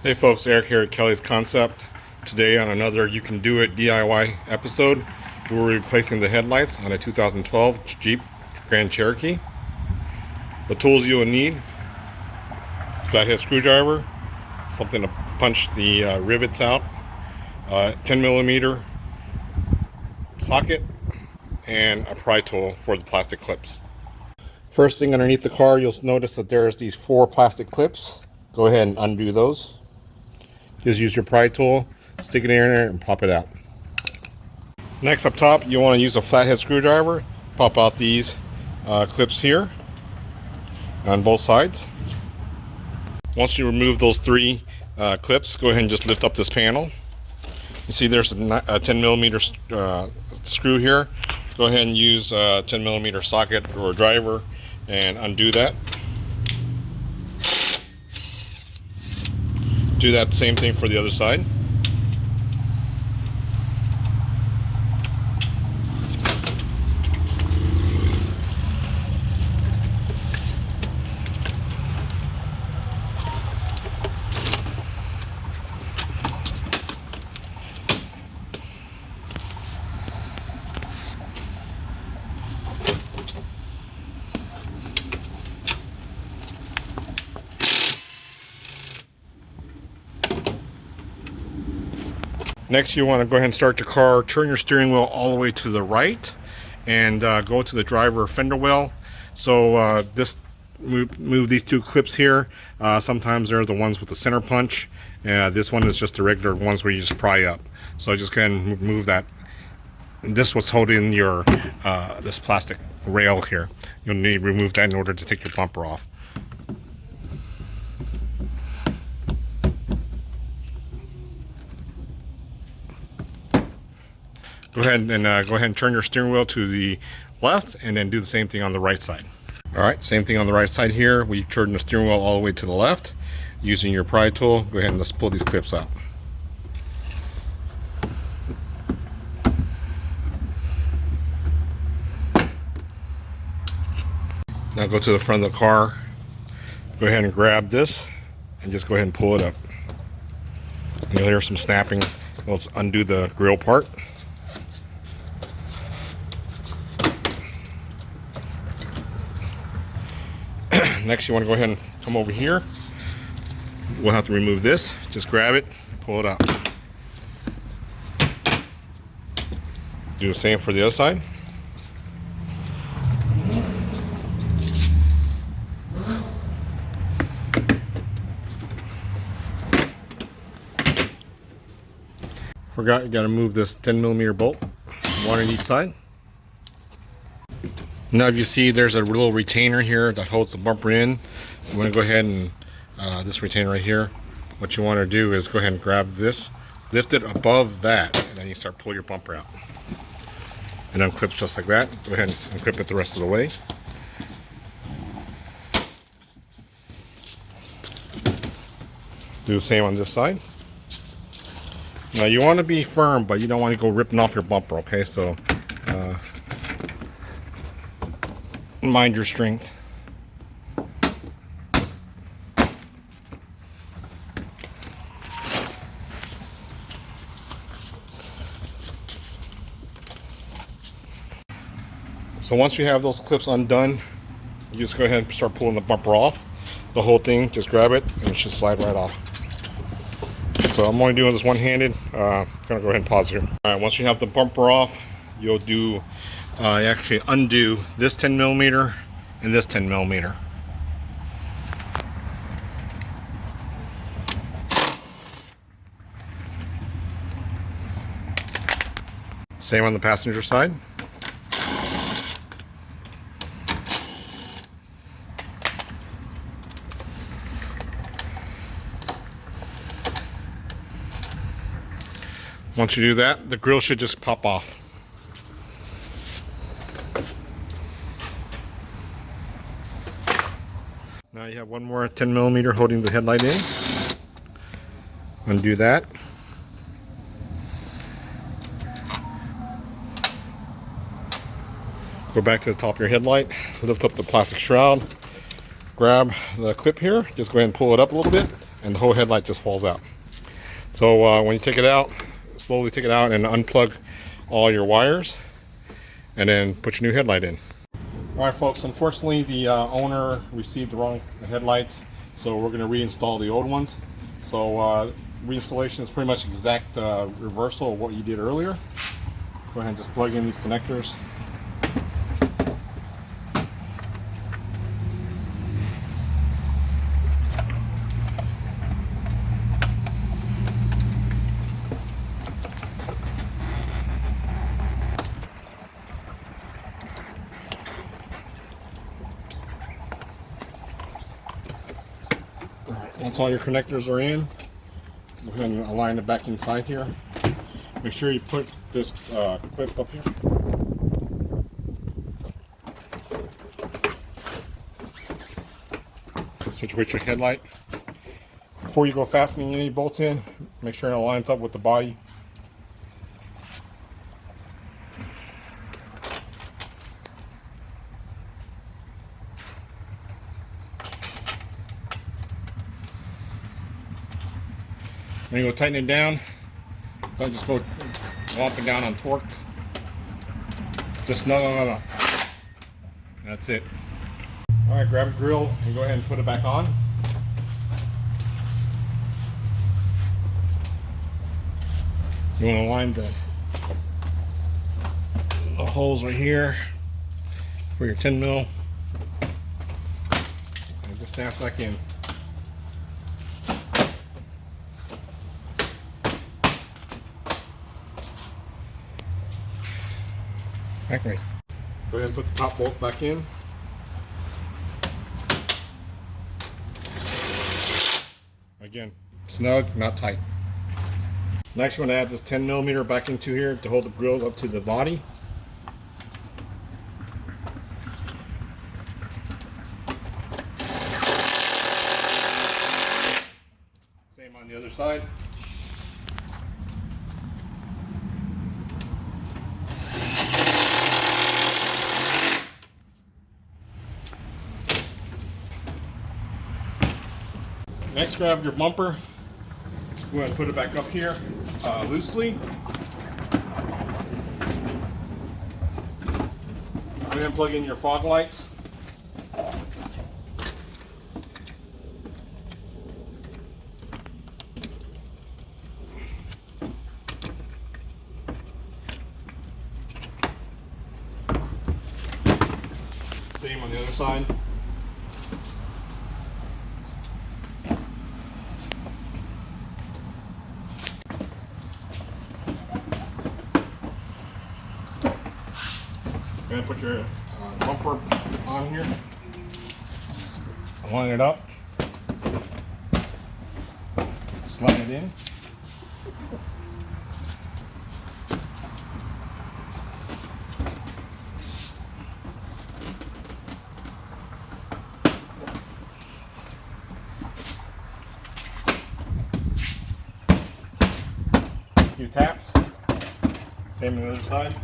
Hey folks, Eric here at Kelly's Concept. Today on another You Can Do It DIY episode, we're replacing the headlights on a 2012 Jeep Grand Cherokee. The tools you'll need: flathead screwdriver, something to punch the rivets out, 10mm socket, and a pry tool for the plastic clips. First thing underneath the car, you'll notice that there's these 4 plastic clips. Go ahead and undo those. Just use your pry tool, stick it in there and pop it out. Next, up top, you want to use a flathead screwdriver. Pop out these clips here on both sides. Once you remove those 3 clips, go ahead and just lift up this panel. You see there's a 10mm screw here. Go ahead and use a 10mm socket or driver and undo that. Do that same thing for the other side. Next, you want to go ahead and start your car, turn your steering wheel all the way to the right, and go to the driver fender well. So move these 2 clips here. Sometimes they're the ones with the center punch. This one is just the regular ones where you just pry up. So just go ahead and move that. This was holding your this plastic rail here. You'll need to remove that in order to take your bumper off. Go ahead and turn your steering wheel to the left, and then do the same thing on the right side. All right, same thing on the right side here. We turn the steering wheel all the way to the left. Using your pry tool, go ahead and let's pull these clips out. Now go to the front of the car. Go ahead and grab this, and just go ahead and pull it up. You'll hear some snapping. Let's undo the grill part. Next, you want to go ahead and come over here. We'll have to remove this. Just grab it, pull it out. Do the same for the other side. Forgot you got to move this 10mm bolt, one on each side. Now, if you see, there's a little retainer here that holds the bumper in. You want to go ahead and this retainer right here, what you want to do is go ahead and grab this, lift it above that, and then you start pulling your bumper out. And unclips just like that. Go ahead and unclip it the rest of the way. Do the same on this side. Now, you want to be firm, but you don't want to go ripping off your bumper, okay? So mind your strength. So once you have those clips undone, you just go ahead and start pulling the bumper off. The whole thing, just grab it and it should slide right off. So I'm only doing this one-handed. Gonna go ahead and pause here. All right, once you have the bumper off, you'll do actually undo this 10mm and this 10mm. Same on the passenger side. Once you do that, the grill should just pop off. Now you have one more 10mm holding the headlight in. Undo that. Go back to the top of your headlight, lift up the plastic shroud, grab the clip here, just go ahead and pull it up a little bit, and the whole headlight just falls out. So when you take it out, slowly take it out and unplug all your wires, and then put your new headlight in. All right, folks, unfortunately the owner received the wrong headlights, so we're going to reinstall the old ones. So reinstallation is pretty much exact reversal of what you did earlier. Go ahead and just plug in these connectors. Once all your connectors are in, go ahead and align it back inside here. Make sure you put this clip up here. Situate your headlight. Before you go fastening any bolts in, make sure it lines up with the body. When you go tighten it down, don't just go up and down on torque. Just no. That's it. All right, grab a grill and go ahead and put it back on. You want to line the holes right here for your 10 mil, and just snap back in. Okay. Go ahead and put the top bolt back in. Again, snug, not tight. Next, we're going to add this 10 millimeter back into here to hold the grill up to the body. Same on the other side. Next, grab your bumper. Go ahead and put it back up here loosely. Go ahead and plug in your fog lights. Same on the other side. Go ahead and put your bumper on here. Line it up. Slide it in. A few taps. Same on the other side.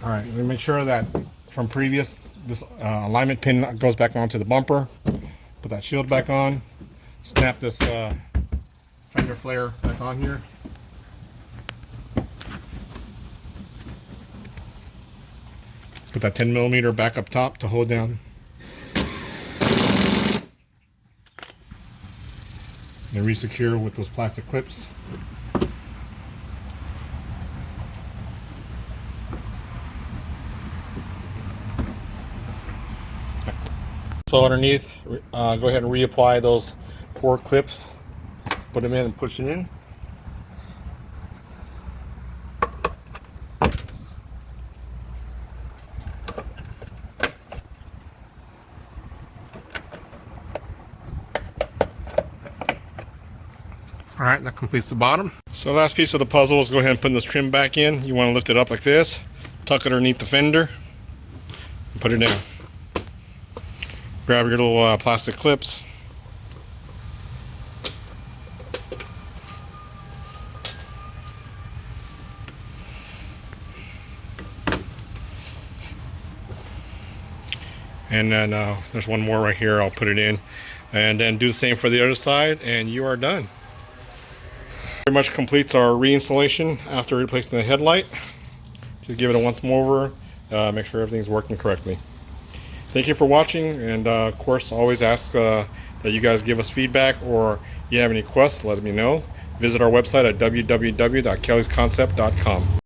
All right, let me make sure that from previous, this alignment pin goes back onto the bumper. Put that shield back on. Snap this fender flare back on here. Put that 10 millimeter back up top to hold down. And re-secure with those plastic clips. So underneath, go ahead and reapply those 4 clips. Put them in and push it in. All right, that completes the bottom. So last piece of the puzzle is go ahead and put this trim back in. You want to lift it up like this, tuck it underneath the fender, and put it down. Grab your little plastic clips. And then there's one more right here. I'll put it in, and then do the same for the other side, and you are done. Pretty much completes our reinstallation after replacing the headlight. Just give it a once more over, make sure everything's working correctly. Thank you for watching, and of course always ask that you guys give us feedback, or you have any requests, let me know. Visit our website at www.kellysconcept.com.